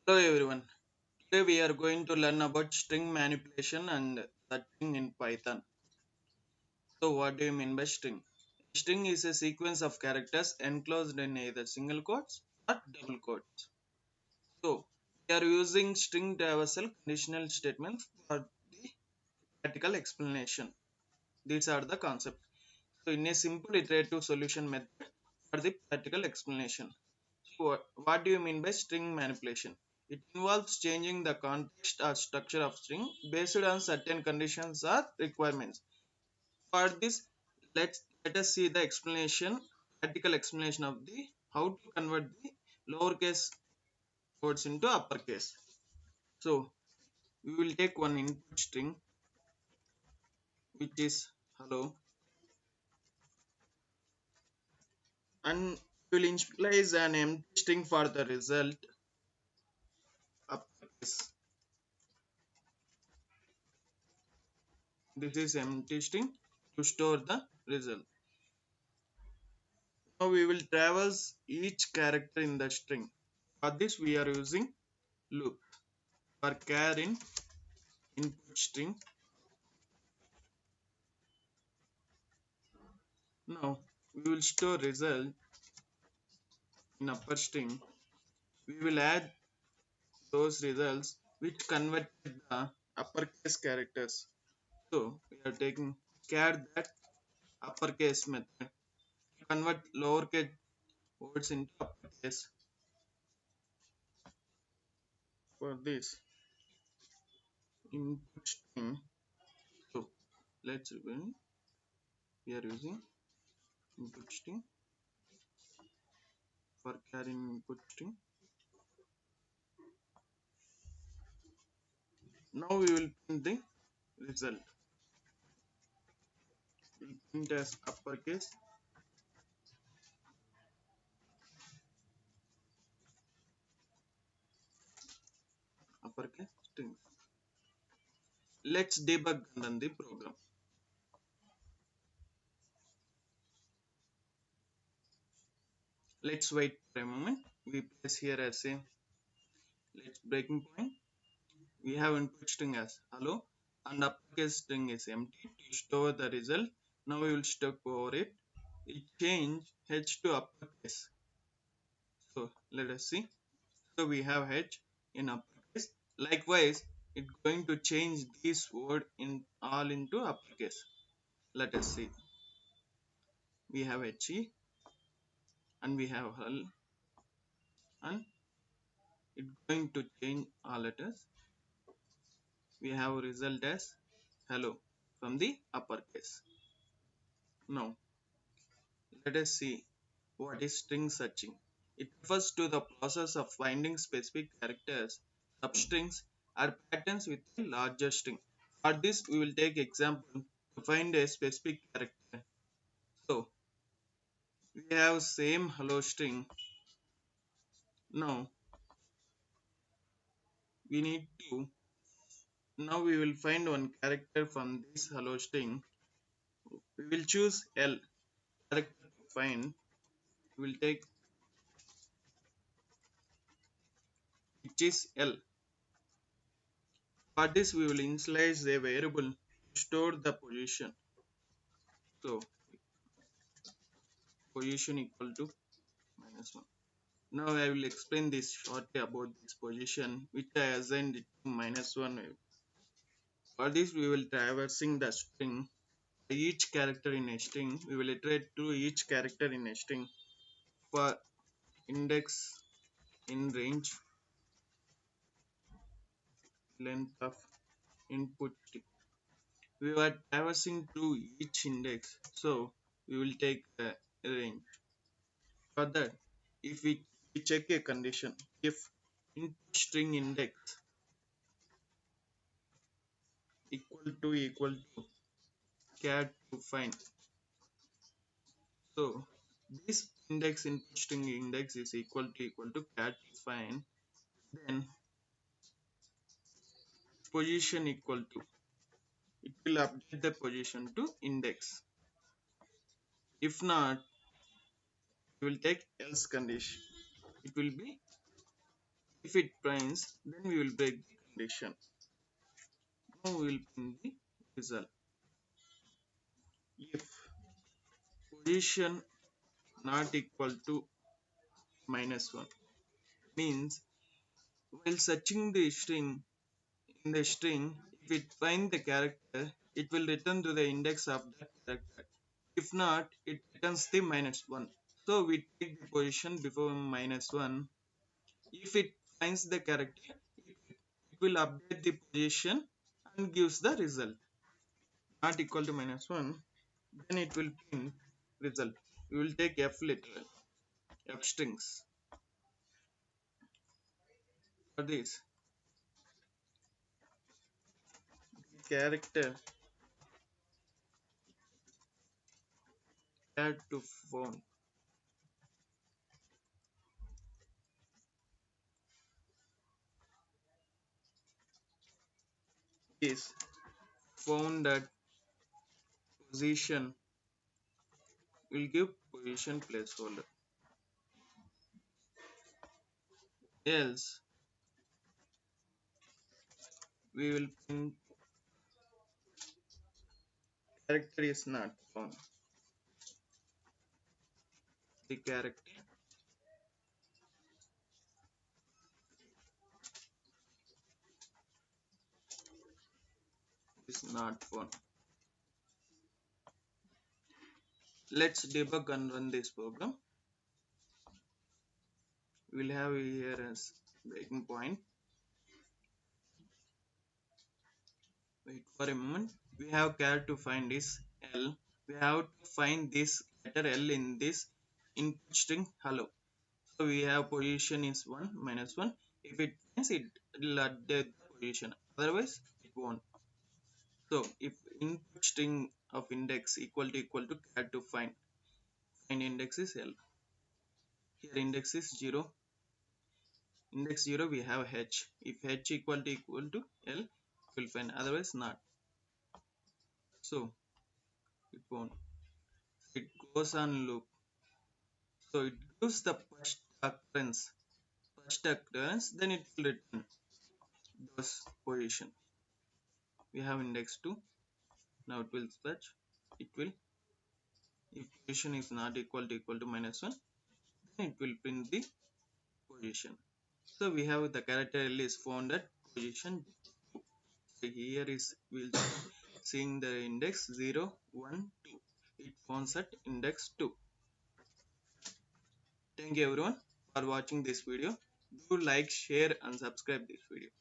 Hello everyone. Today we are going to learn about string manipulation and string in Python. So what do you mean by string? A string is a sequence of characters enclosed in either single quotes or double quotes. So we are using string traversal conditional statements for the practical explanation. These are the concepts. So in a simple iterative solution method for the practical explanation. So what do you mean by string manipulation? It involves changing the context or structure of string based on certain conditions or requirements. For this, let us see the explanation, practical explanation of the how to convert the lowercase words into uppercase. So we will take one input string which is hello and we will initialize an empty string for the result uppercase. This is empty string to store the result. Now we will traverse each character in the string. For this we are using loop. For char in input string. Now we will store result in upper string. We will add those results which converted the uppercase characters. So we are taking char that uppercase method to convert lowercase words into uppercase. For this input string, so let's review. We are using input string for carrying input string. Now we will print the result. We will print as uppercase string. Let's debug and run the program. Let's wait for a moment. We place here as a let's breaking point. We have input string as hello and uppercase string is empty to store the result. Now we will step over it. We change h to uppercase. So let us see. So we have h in uppercase. Likewise, it's going to change this word in all into uppercase. Let us see. We have he and we have hull and it's going to change all letters. We have result as hello from the uppercase. Now let us see what is string searching. It refers to the process of finding specific characters, substrings, or patterns with a larger string. For this, we will take example to find a specific character. So we have same hello string. Now we need to now we will find one character from this hello string. We will choose L character to find. We will take which is L. For this we will initialize a variable to store the position. So position equal to -1. Now I will explain this shortly about this position which I assigned it to -1. For this we will traversing the string. Each character in a string we will iterate through each character in a string. For index in range length of input string. We were traversing through each index, so we will take a range. For that, if we check a condition, if input string index equal to char to find, so this index input string index is equal to char to find, then position equal to it will update the position to index. If not, we will take else condition. It will be If it prints, then we will break the condition. Now we will print the result. If position not equal to -1 means while searching the string in the string, if it finds the character, it will return to the index of that character. If not, it returns the -1. So we take the position before -1. If it finds the character, it will update the position and gives the result. Not equal to -1, then it will print result. We will take F literal, F strings for this character add to found is found at position will give position placeholder. Else we will print character is not found. The character is not found. Let's debug and run this program. We'll have here as breaking point. Wait for a moment. We have care to find this L. We have to find this letter L in this input string hello. So we have position is 1 -1. If it finds it, will update the position. Otherwise, it won't. So if input string of index equal to care to find index is L. Here index is 0. Index 0 we have H. If H equal to L, it will find. Otherwise not. So it won't. It goes on loop. So it gives the first occurrence, then it will return those position. We have index 2. Now it will search. It will, if position is not equal to -1, then it will print the position. So we have the character L is found at position 2. So here is we'll seeing the index 0, 1, 2. It founds at index 2. Thank you everyone for watching this video. Do like, share and subscribe this video.